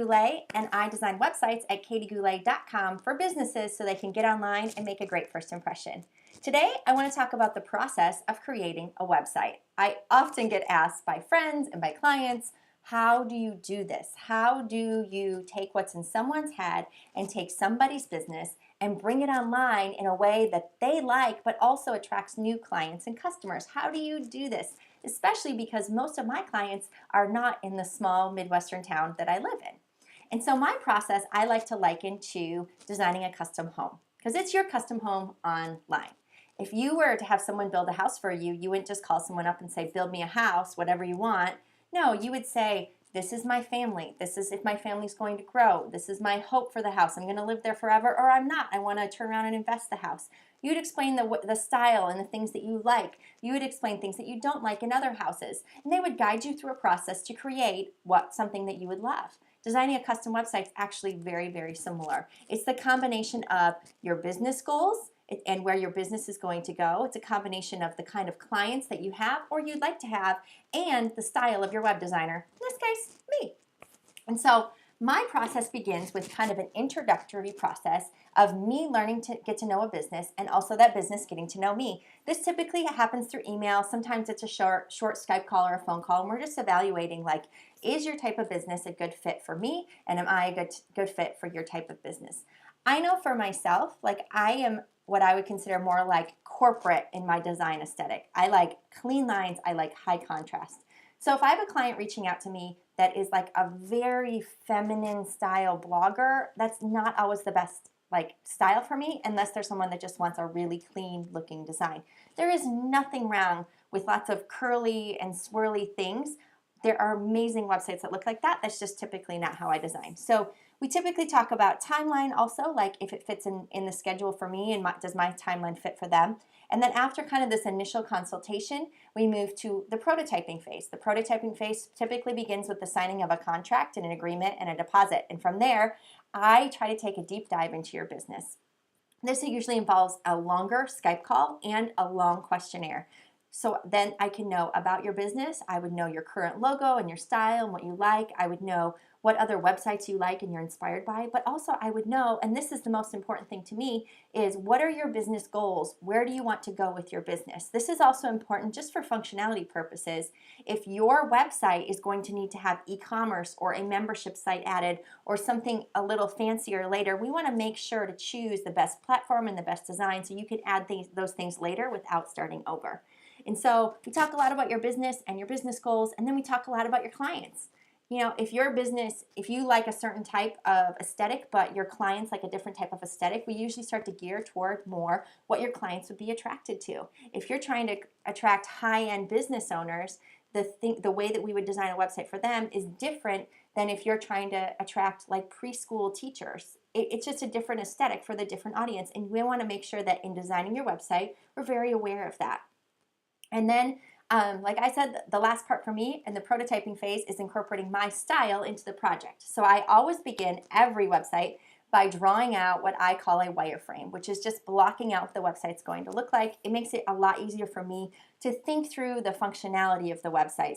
Goulet, and I design websites at katiegoulet.com for businesses so they can get online and make a great first impression. Today, I want to talk about the process of creating a website. I often get asked by friends and by clients, how do you do this? How do you take what's in someone's head and take somebody's business and bring it online in a way that they like but also attracts new clients and customers? How do you do this? Especially because most of my clients are not in the small Midwestern town that I live in. And so my process I like to liken to designing a custom home, because it's your custom home online. If you were to have someone build a house for you, you wouldn't just call someone up and say, build me a house, whatever you want. No, you would say, this is my family. This is if my family's going to grow. This is my hope for the house. I'm going to live there forever, or I'm not. I want to turn around and invest the house. You would explain the style and the things that you like. You would explain things that you don't like in other houses. And they would guide you through a process to create something that you would love. Designing a custom website is actually very, very similar. It's the combination of your business goals and where your business is going to go. It's a combination of the kind of clients that you have or you'd like to have and the style of your web designer, in this case, me. And so my process begins with kind of an introductory process of me learning to get to know a business and also that business getting to know me. This typically happens through email. Sometimes it's a short Skype call or a phone call, and we're just evaluating, like, is your type of business a good fit for me, and am I a good fit for your type of business? I know for myself, like, I am what I would consider more like corporate in my design aesthetic. I like clean lines. I like high contrast. So if I have a client reaching out to me that is like a very feminine style blogger, that's not always the best style for me unless there's someone that just wants a really clean looking design. There is nothing wrong with lots of curly and swirly things. There are amazing websites that look like that. That's just typically not how I design. So we typically talk about timeline also, like if it fits in the schedule for me and does my timeline fit for them. And then after kind of this initial consultation, we move to the prototyping phase. The prototyping phase typically begins with the signing of a contract and an agreement and a deposit. And from there, I try to take a deep dive into your business. This usually involves a longer Skype call and a long questionnaire. So then I can know about your business. I would know your current logo and your style and what you like. I would know what other websites you like and you're inspired by. But also I would know, and this is the most important thing to me, is what are your business goals? Where do you want to go with your business? This is also important just for functionality purposes. If your website is going to need to have e-commerce or a membership site added or something a little fancier later, we want to make sure to choose the best platform and the best design so you can add those things later without starting over. And so we talk a lot about your business and your business goals, and then we talk a lot about your clients. You know, if your business, if you like a certain type of aesthetic, but your clients like a different type of aesthetic, we usually start to gear toward more what your clients would be attracted to. If you're trying to attract high-end business owners, the way that we would design a website for them is different than if you're trying to attract like preschool teachers. It's just a different aesthetic for the different audience, and we want to make sure that in designing your website, we're very aware of that. And then, like I said, the last part for me in the prototyping phase is incorporating my style into the project. So I always begin every website by drawing out what I call a wireframe, which is just blocking out what the website's going to look like. It makes it a lot easier for me to think through the functionality of the website.